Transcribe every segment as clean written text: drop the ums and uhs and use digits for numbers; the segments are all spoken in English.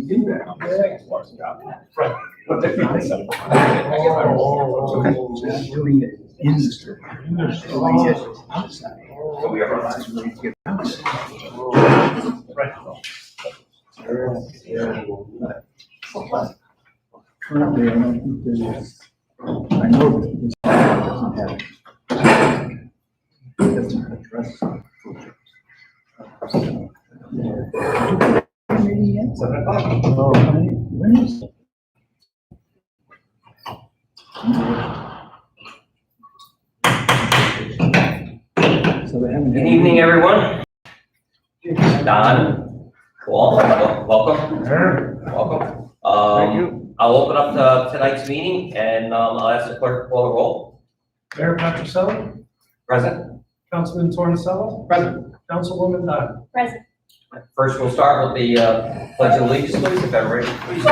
you do that on the second part of the job. Right. But they're not doing it in the store. Doing it outside. So we are realizing we need to get outside. Right. Currently, I don't think there's, I know that this doesn't have. It doesn't address. Maybe yet. 7 o'clock. Oh, when is it? So they haven't. Good evening, everyone. Don, Paul, welcome. Welcome. Thank you. I'll open up tonight's meeting and I'll ask the clerk to call the roll. Mayor Patricelli, Present. Councilman Torricello, Present. Councilwoman Dunn. Present. First, we'll start with the Pledge of Allegiance, please, if everybody. Please.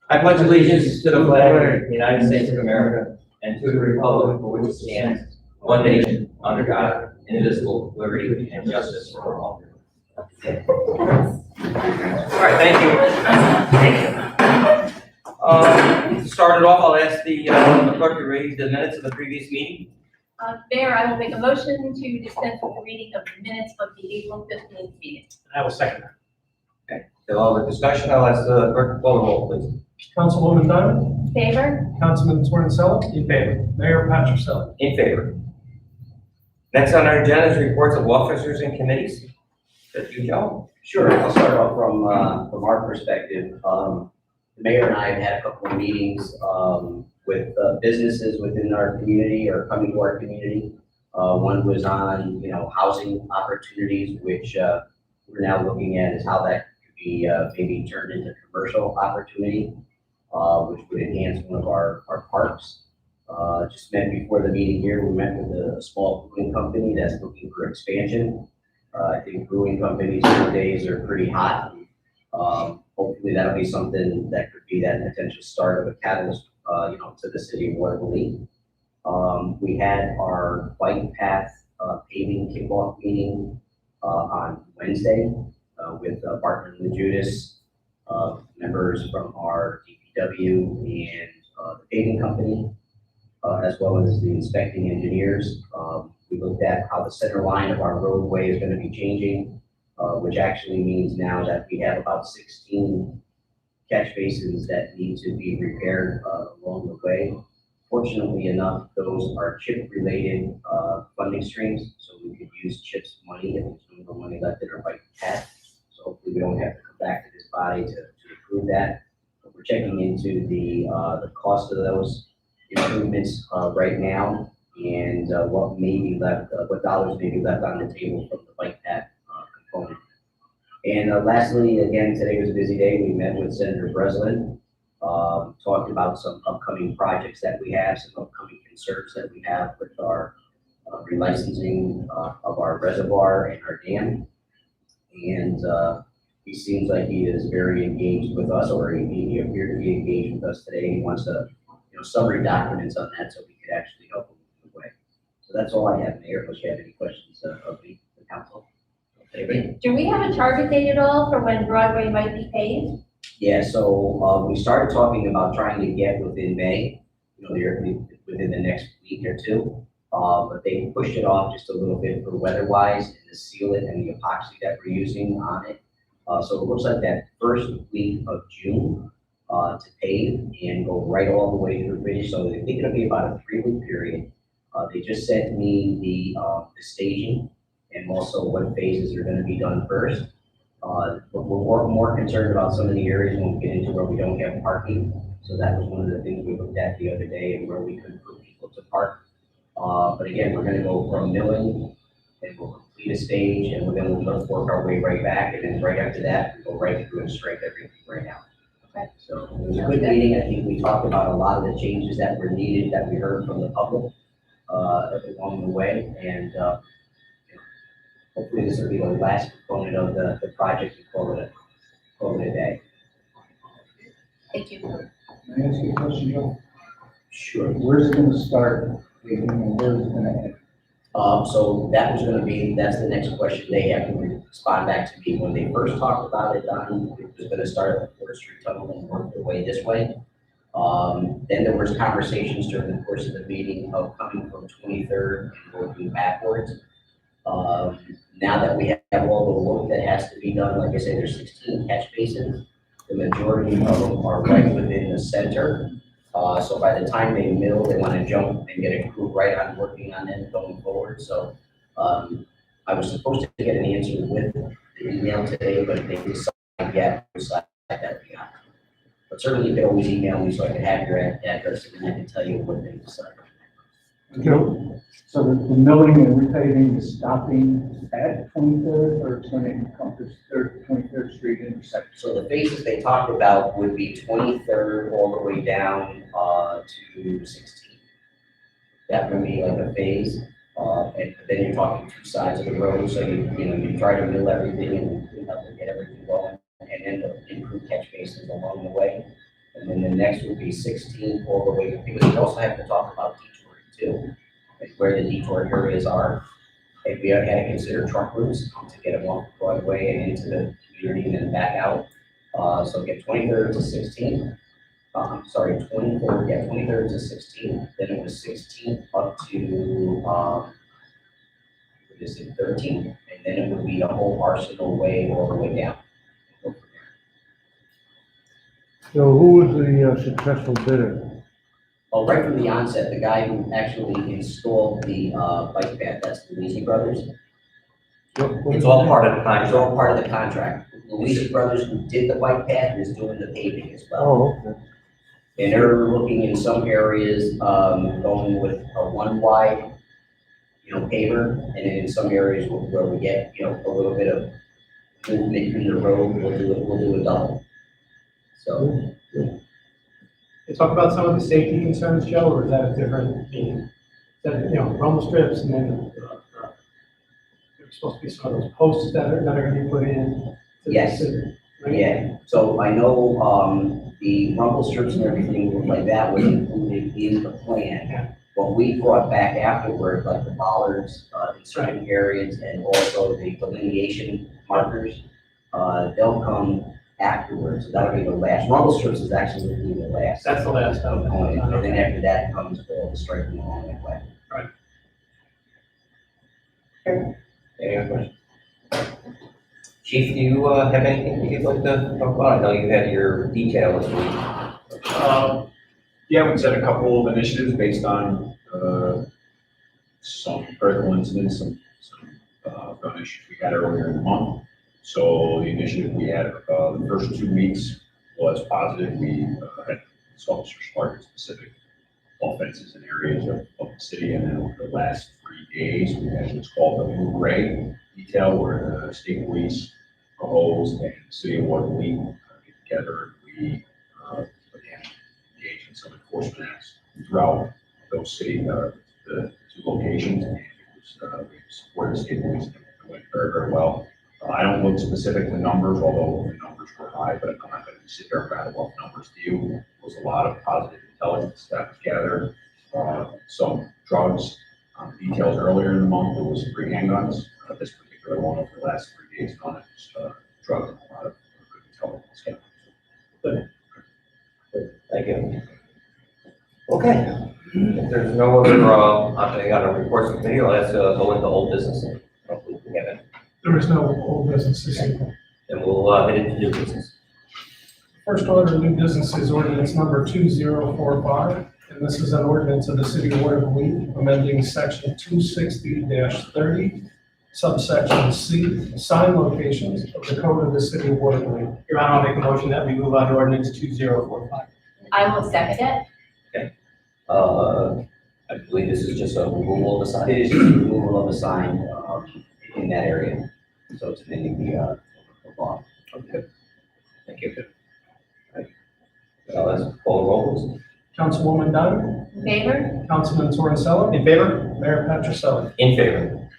I pledge allegiance to the flag of the United States of America and to the republic for which it stands, one nation, under God, indivisible, with liberty and justice for all. All right, thank you. To start it off, I'll ask the clerk to read the minutes of the previous meeting. Mayor, I will make a motion to dispense with the reading of the minutes of the April 15th meeting. I will second that. Okay, so all the discussion, I'll ask the clerk to call the roll, please. Councilwoman Dunn, In favor? Councilman Torricello, in favor. Mayor Patricelli. In favor. Next on our agenda is reports of officers and committees. That's you, Joe. Sure, I'll start off from our perspective. The mayor and I have had a couple of meetings with businesses within our community or coming to our community. One was on, housing opportunities, which we're now looking at is how that could be maybe turned into commercial opportunity, which would enhance one of our parks. Just met before the meeting here, we met with a small brewing company that's looking for expansion. I think brewing companies nowadays are pretty hot. Hopefully that'll be something that could be that potential start of a catalyst, to the city of Watervliet. We had our bike path paving kickoff meeting on Wednesday with Barton and Judas, members from our DPW and the paving company, as well as the inspecting engineers. We looked at how the center line of our roadway is going to be changing, which actually means now that we have about 16 catch basins that need to be repaired along the way. Fortunately enough, those are chip-related funding streams, so we could use CHIPS money if there's no more money left in our bike path. So hopefully we don't have to come back to this body to approve that. But we're checking into the cost of those improvements right now, and what may be left, what dollars may be left on the table from the bike path component. And lastly, again, today was a busy day. We met with Senator Breslin, talked about some upcoming projects that we have, some upcoming concerns that we have with our relicensing of our reservoir and our dam. And he seems like he is very engaged with us, or he appeared to be engaged with us today. He wants to, summary documents on that so we could actually help him move away. So that's all I have, Mayor. Unless you have any questions of the council. Anybody? Do we have a target date at all for when Broadway might be paved? Yeah, so we started talking about trying to get within May, within the next week or two. But they pushed it off just a little bit for weather-wise and the sealant and the epoxy that we're using on it. So it looks like that first week of June to pave and go right all the way through finish. So I think it'll be about a 3-week period. They just sent me the staging and also what phases are going to be done first. But we're more concerned about some of the areas when we get into where we don't have parking. So that was one of the things we looked at the other day, and where we could put people to park. But again, we're going to go from milling, and we'll complete a stage, and then we'll work our way right back. And then right after that, we go right through and strike everything right now. Okay. So it was a good meeting. I think we talked about a lot of the changes that were needed that we heard from the public along the way. And hopefully this will be the last component of the project to call it a day. Thank you. Can I ask you a question, Joe? Sure. Where's it gonna start, and where's it gonna end? So that was gonna be, that's the next question. They have to respond back to me. When they first talked about it, Don, it was gonna start at the 4th Street Tunnel and work their way this way. Then there was conversations during the course of the meeting of coming from 23rd and working backwards. Now that we have all the work that has to be done, like I said, there's 16 catch basins. The majority of them are right within the center. So by the time they mill, they want to jump and get a crew right on working on them going forward. So I was supposed to get an answer with the email today, but they decided yet that we got. But certainly you can always email me so I can have your address and I can tell you what they decided. So the milling and repaving is stopping at 23rd, or it's going to encompass 23rd Street intersection? So the phases they talked about would be 23rd all the way down to 16th. That would be like a phase, and then you're talking 2 sides of the road, so you try to mill everything and clean up and get everything going, and then improve catch basins along the way. And then the next would be 16 all the way, because we also have to talk about detouring too, like where the detour areas are. If we had to consider truck routes to get them off Broadway and into the community and then back out. So get 23rd to 16th. 23rd, yeah, 23rd to 16th. Then it was 16th up to, what is it, 13th. And then it would be the whole Arsenal Way all the way down. So who was the successful bidder? Well, right from the onset, the guy who actually installed the bike path, that's the Luisi Brothers. It's all part of the It's contract. all part of the contract. Luisi Brothers, who did the bike path, is doing the paving as well. Oh, okay. And they're looking in some areas, going with a 1 wide, paver, and then in some areas where we get, a little bit of movement in the road, we'll do a double. So, You talk about some of the safety concerns, Joe, or is that a different meeting? Is that, rumble strips and then, there's supposed to be some of those posts that are gonna be put in. Yes. Right? yeah, so I know, the rumble strips and everything like that was included in the plan. Yeah. What we brought back afterward, like the bollards, in certain areas, and also the delineation markers, they'll come afterwards, so that'll be the last. Rumble strips is actually gonna be the last. That's the last time. And then after that comes all the striping along that way. Any other questions? Chief, do you have anything you'd like to talk about? I know you had your detail this week. Yeah, we set a couple of initiatives based on some critical incidents, some gun issues we had earlier in the month. So the initiative we had the first 2 weeks was positive. We had officers target specific offenses in areas of the city, and then over the last 3 days, we had what's called the Blue Gray detail, where the state police, Cohoes, and the city of Watervliet get together. We again engage in some enforcement acts throughout those city, the 2 locations, and it was we supported the state police, and it went very, very well. I don't look specific to numbers, although the numbers were high, but I'm not going to sit there and rattle off numbers to you. There was a lot of positive intelligence that was gathered. Some drugs details earlier in the month. There was 3 handguns. This particular one over the last 3 days on it was drugs and a lot of good intelligence gathered. Thank you. Okay. If there's no other, I got a reports of committee, let's go into old business. Hopefully we have it. There is no old business this evening. Then we'll head into new business. First order of new business is ordinance number 2045, and this is an ordinance of the city of Watervliet amending section 260-30, subsection C, sign locations of the code of the city of Watervliet. Your Honor, I'll make a motion that we move on to ordinance 2045. I will second it. I believe this is just a removal of the sign. It is just a removal of the sign in that area. So it's amending the law. Okay. Thank you. Let's call the roll, please. Councilwoman Dunn, In favor? Councilman Torricello, In favor? Mayor Patricelli. In favor.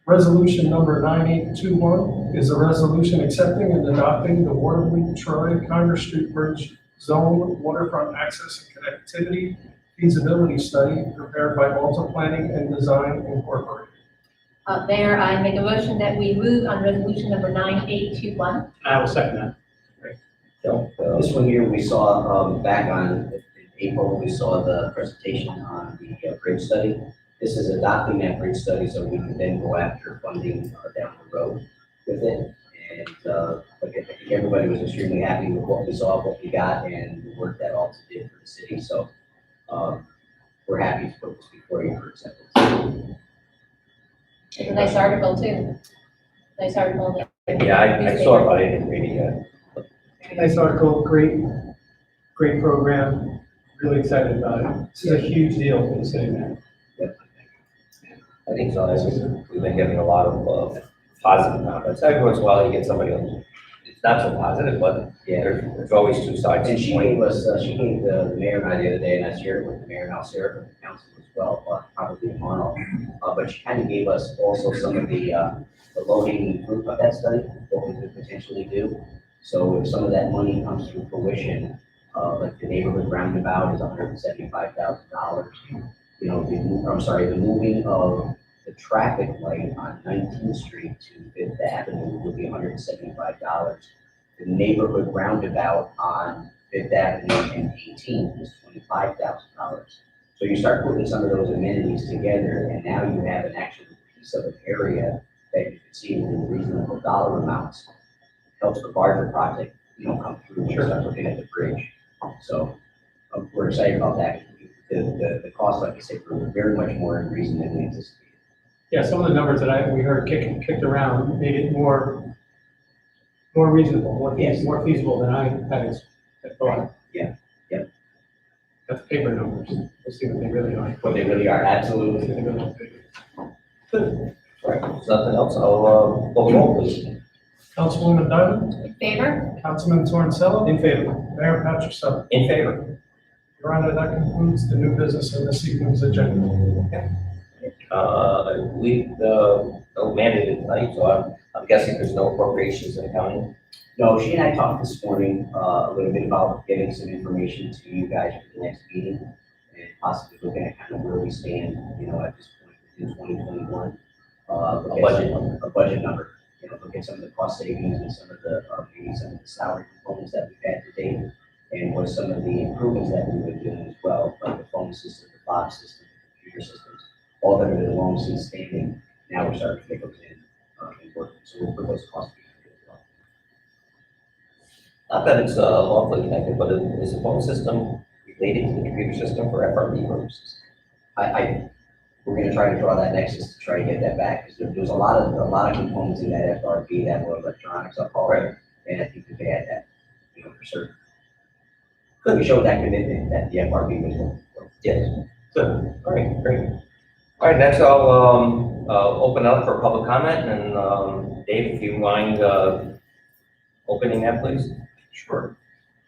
Resolution number 9821 is a resolution accepting and adopting the Watervliet Troy Congress Street Bridge Zone Waterfront Access and Connectivity feasibility study prepared by Alta Planning and Design Incorporated. Mayor, I make a motion that we move on resolution number 9821. I will second that. This one here, we saw, back on in April, we saw the presentation on the bridge study. This is adopting that bridge study so we can then go after funding down the road with it. And I think everybody was extremely happy with what we saw, what we got, and the work that Alta did for the city. So we're happy to put this before you for acceptance. It's a nice article too. Nice article. Yeah, I saw it, but I didn't read it yet. Nice article, great program, really excited about it. This is a huge deal for the city, man. I think so. We've been getting a lot of positive comments. Every once in a while you get somebody else, it's not so positive, but Yeah. there's always two sides. And she gave us, she gave the mayor and I the other day, and I shared it with the mayor, and I'll share it with the council as well, probably tomorrow. But she kind of gave us also some of the low-hanging fruit of that study, what we could potentially do. So if some of that money comes to fruition, like the neighborhood roundabout is $175,000. You know, the moving of the traffic light on 19th Street to Fifth Avenue would be $175. The neighborhood roundabout on Fifth Avenue and 18th is $25,000. So you start putting some of those amenities together, and now you have an actual piece of an area that you can see within reasonable dollar amounts. Helps the larger project, come through. Sure. Start looking at the bridge. So we're excited about that. The cost, like I said, were very much more in reason than we anticipated. Yeah, some of the numbers that we heard kicked around made it more reasonable, more feasible than I had thought. Yeah, yeah. That's paper numbers. We'll see what they really are. What they really are, absolutely. Good. All right, if there's nothing else, I'll go roll, please. Councilwoman Diamond, In favor? Councilman Torricella, In favor. Mayor Patrick. In favor? Your Honor, that concludes the new business of this evening's agenda. I believe no mandated tonight, so I'm guessing there's no appropriations in the county. No, she and I talked this morning a little bit about getting some information to you guys for the next meeting and possibly looking at kind of where we stand, at this point in 2021. A budget number. Look at some of the cost savings and some of the maybe some of the salary components that we've had to date, and what some of the improvements that we've been doing as well, like the phone system, the fob system, the computer systems, all that have been long since standing. Now we're starting to take those in and work. So we'll put those costs together as well. Not that it's lawfully connected, but is the phone system related to the computer system for FRB purposes? We're gonna try to draw that nexus to try to get that back, because there's a lot of components in that FRB that were electronics, I'll call it, and I think that they had that, for certain. Could we show that commitment that the FRB was working for? Yes. Good. All right, great. All right, next I'll open up for public comment, and Dave, if you mind opening that, please. Sure.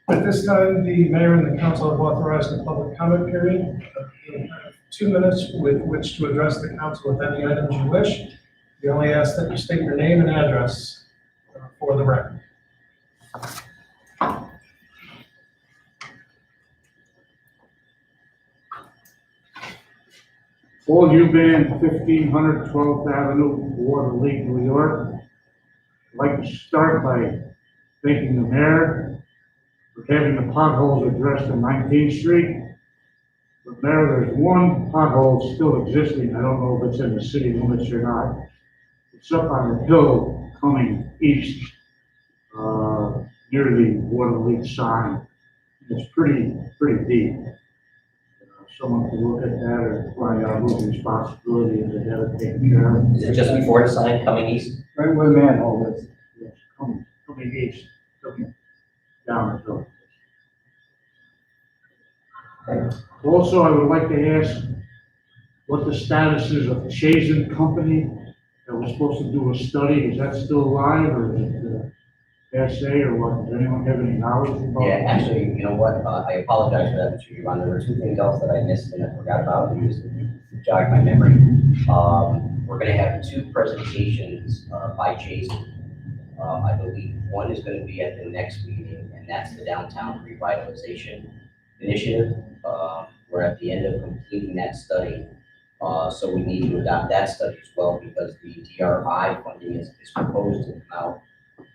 At this time, the mayor and the council have authorized the public comment period. You have 2 minutes with which to address the council with any items you wish. We only ask that you state your name and address for the record. Paul Eubank, 1500 12th Avenue, Watervliet, New York. I'd like to start by thanking the mayor for having the potholes addressed on 19th Street. But Mayor, there's one pothole still existing. I don't know if it's in the city limits or not. It's up on the hill coming east, near the Watervliet sign. It's pretty deep. Someone could look at that or find out whose responsibility is to have it taken care of. Is it just before the sign coming east? Right where the manhole is. Yes, coming east, coming down the hill. Also, I would like to ask what the status is of Chazen Company that was supposed to do a study. Is that still alive, or is it essay, or what? Does anyone have any knowledge about? Yeah, actually, you know what, I apologize for that, Mr. Yvonne. There were 2 things else that I missed and I forgot about, and just jogged my memory. We're gonna have 2 presentations by Jason. I believe one is gonna be at the next meeting, and that's the Downtown Revitalization Initiative. We're at the end of completing that study. So we need to adopt that study as well because the DRI funding is proposed to come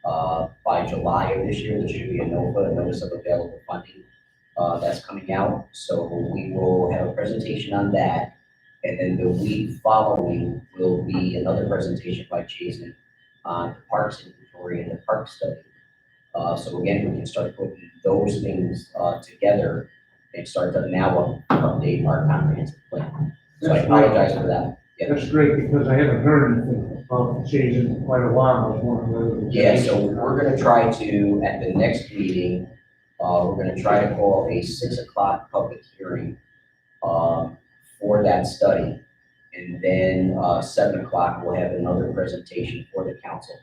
out by July of this year. There should be a NOFA, a Notice of Available Funding, that's coming out. So we will have a presentation on that. And then the week following will be another presentation by Jason on the parks inventory and the park study. So again, we can start putting those things together and start to now update our comprehensive plan. So I apologize for that. Yeah. That's great, because I haven't heard anything about changing in quite a while. I was wondering. Yeah, so we're gonna try to, at the next meeting, we're gonna try to call a 6 o'clock public hearing for that study. And then 7 o'clock, we'll have another presentation for the council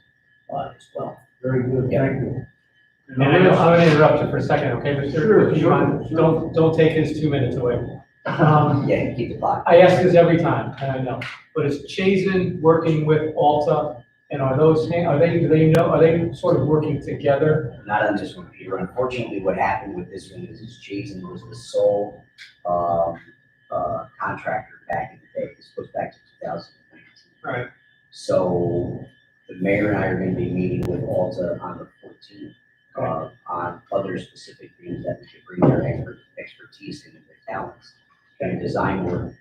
as well. Very good, Yeah. thank you. And I know, I'm gonna interrupt you for a second, okay, Mr. Sure, Ivan? sure. Don't take his 2 minutes away. Yeah, keep the clock. I ask this every time, and I know, but is Chazen working with Alta? And are they sort of working together? Not on this one, Peter. Unfortunately, what happened with this one is Jason was the sole contractor back in the day. This goes back to 2019. Right. So the mayor and I are going to be meeting with Alta on the 14th on other specific things that we could bring their expertise in and their talents and design work.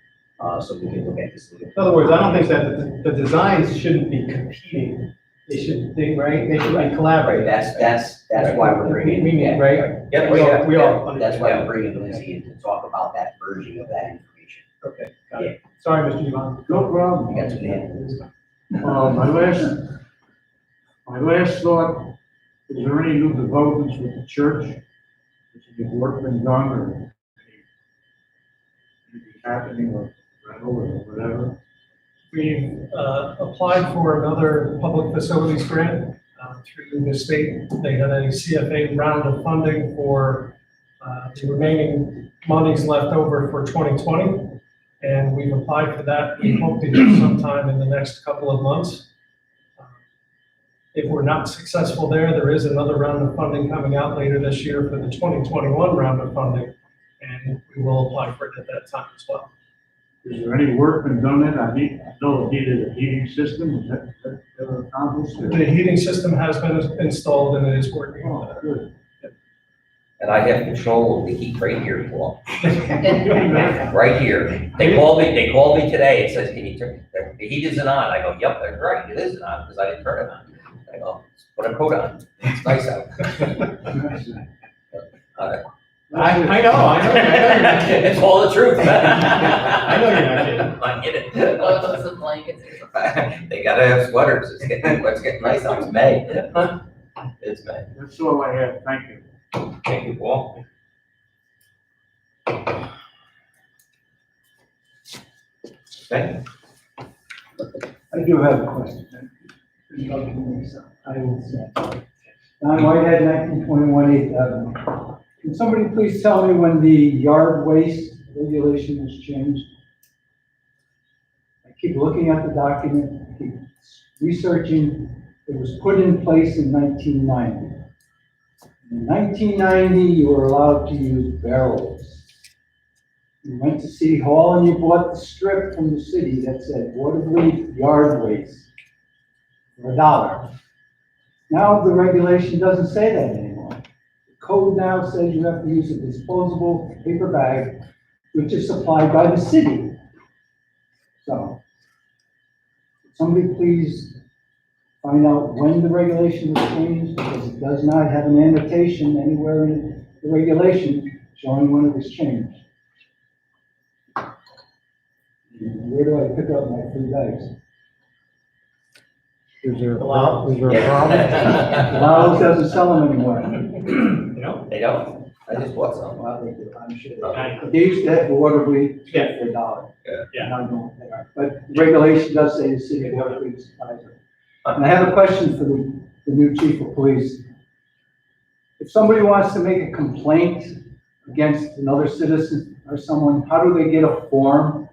So we can look at this. In other words, I don't think that the designs shouldn't be competing. They should be collaborate. That's why we're bringing. We mean, right? Yep, We all. That's why we're bringing Lindsay in to talk about that version of that information. Okay, got it. Sorry, Mr. Ivan. No problem. You got 2 minutes. My last thought, is there any new developments with the church? Has any work been done or anything happening or rental or whatever? We've applied for another public facilities grant through the state. They had a CFA round of funding for the remaining monies left over for 2020. And we've applied for that. We hope to do sometime in the next couple of months. If we're not successful there is another round of funding coming out later this year for the 2021 round of funding. And we will apply for it at that time as well. Is there any work been done in? I know it needed a heating system. Is that ever accomplished? The heating system has been installed and it is working. Oh, good. And I have control of the heat right here, Paul. Right here. They called me today. It says, can you turn, the heat isn't on. I go, yep, that's right. It isn't on because I didn't turn it on. I go, put a coat on. It's nice out. I know you're not kidding. It's all the truth. I know you're not kidding. I'm kidding. Some blankets. They gotta have sweaters. It's getting nice out. It's May. It's May. That's all I have. Thank you. Thank you, Paul. Okay. I do have a question. I will say. Don Whitehead, 1921 8th Avenue. Can somebody please tell me when the yard waste regulation was changed? I keep looking at the document, I keep researching. It was put in place in 1990. In 1990, you were allowed to use barrels. You went to City Hall and you bought the strip from the city that said Watervliet yard waste for $1. Now the regulation doesn't say that anymore. The code now says you have to use a disposable paper bag, which is supplied by the city. So, somebody please find out when the regulation was changed, because it does not have an annotation anywhere in the regulation showing when it was changed. Where do I pick up my free bags? Is there a Wow. problem? Lowell's doesn't sell them anymore. You know? They don't. I just bought some. Well, they do, I'm sure. Okay. They used to have the Watervliet Yeah. for $1. Yeah. Now don't. But regulation does say the city of Watervliet supplies it. And I have a question for the new chief of police. If somebody wants to make a complaint against another citizen or someone, how do they get a form?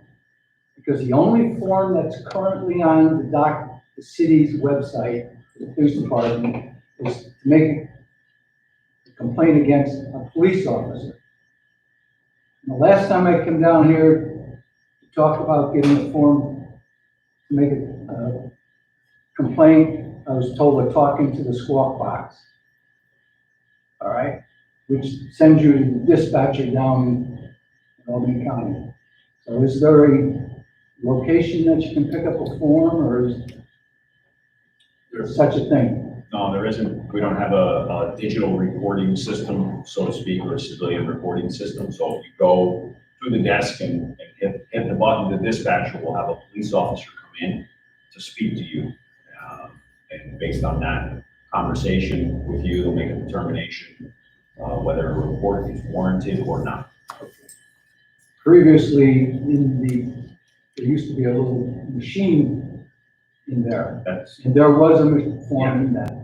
Because the only form that's currently on the city's website, the police department, is to make a complaint against a police officer. The last time I came down here to talk about getting a form to make a complaint, I was told we're talking to the squawk box. All right, which sends you to the dispatcher down in Albany County. So is there a location that you can pick up a form, or is there such a thing? No, there isn't. We don't have a digital reporting system, so to speak, or a civilian reporting system. So if you go to the desk and hit the button, the dispatcher will have a police officer come in to speak to you. And based on that conversation with you, they'll make a determination whether a report is warranted or not. Previously, there used to be a little machine in there, That's, and there was a form in that.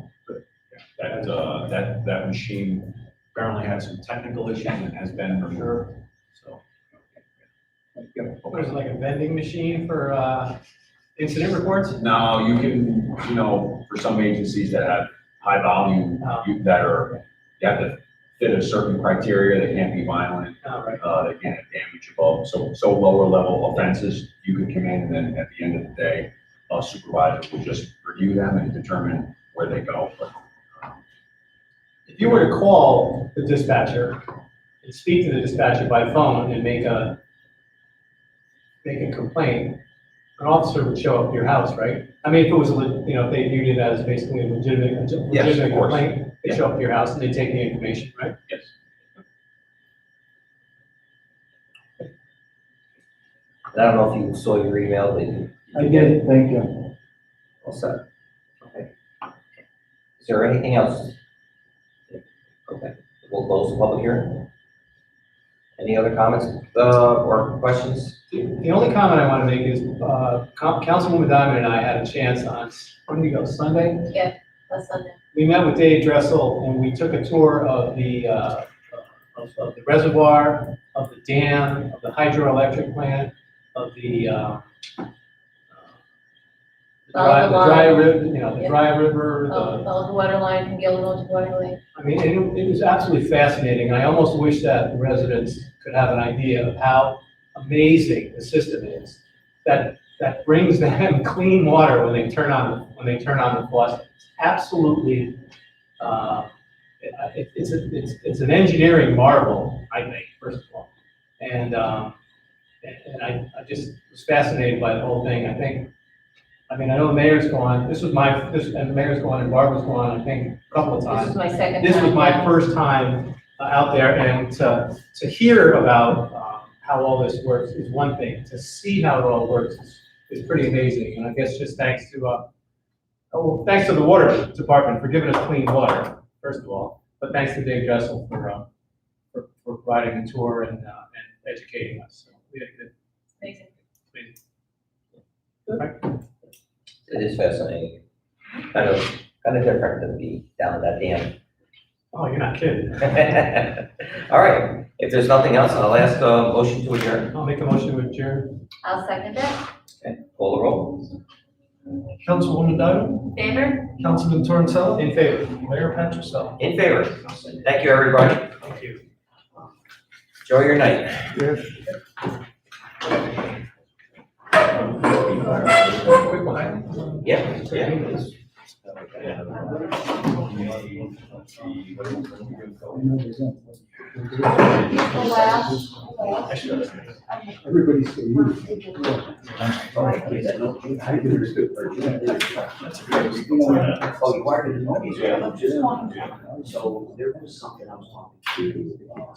that machine apparently had some technical issues and has been removed, so. There's like a vending machine for incident reports? Now, you can, for some agencies that have high volume, you have to fit a certain criteria, they can't be violent, Oh, right. they can't have damage above, so lower level offenses, you could come in and then at the end of the day, a supervisor will just review them and determine where they go. But, If you were to call the dispatcher and speak to the dispatcher by phone and make a complaint, an officer would show up at your house, right? I mean, if it was, if they viewed it as basically a legitimate Yes, of course. complaint, they Yeah. show up at your house and they take the information, right? Yes. I don't know if you saw your email, that you. I did, thank you. All set. Okay. Is there anything else? Okay, we'll close the public hearing. Any other comments, or questions? The only comment I want to make is, Councilwoman Diamond and I had a chance on, when did we go, Sunday? Last Sunday. We met with Dave Dressel and we took a tour of the reservoir, of the dam, of the hydroelectric plant, of the dry river, the dry river, The water line from Gilmore to Watervliet. I mean, it was absolutely fascinating. I almost wish that the residents could have an idea of how amazing the system is that brings them clean water when they turn on the faucet. It's absolutely, it's an engineering marvel, I think, first of all. And I just was fascinated by the whole thing. I know the mayor's gone, and the mayor's gone and Barbara's gone, I think, a couple of This times. was my second time. This was my yeah. first time out there, and to hear about how all this works is one thing. To see how it all works is pretty amazing, and I guess just thanks to thanks to the water department for giving us clean water, first of all, but thanks to Dave Dressel for providing the tour and educating us. So we had a good. Amazing. It is fascinating. Kind of different than the down at that dam. Oh, you're not kidding. All right, if there's nothing else, I'll ask a motion to adjourn. I'll make a motion to adjourn. I'll second that. Okay, call the roll. Councilwoman Diamond, Favor? Councilman Torrance, In favor. Mayor Patrick. In favor. Thank you, everybody. Thank you. Enjoy your night. Quick one. Yeah, yeah. Everybody's so used. Oh, you are? So there was something I was talking to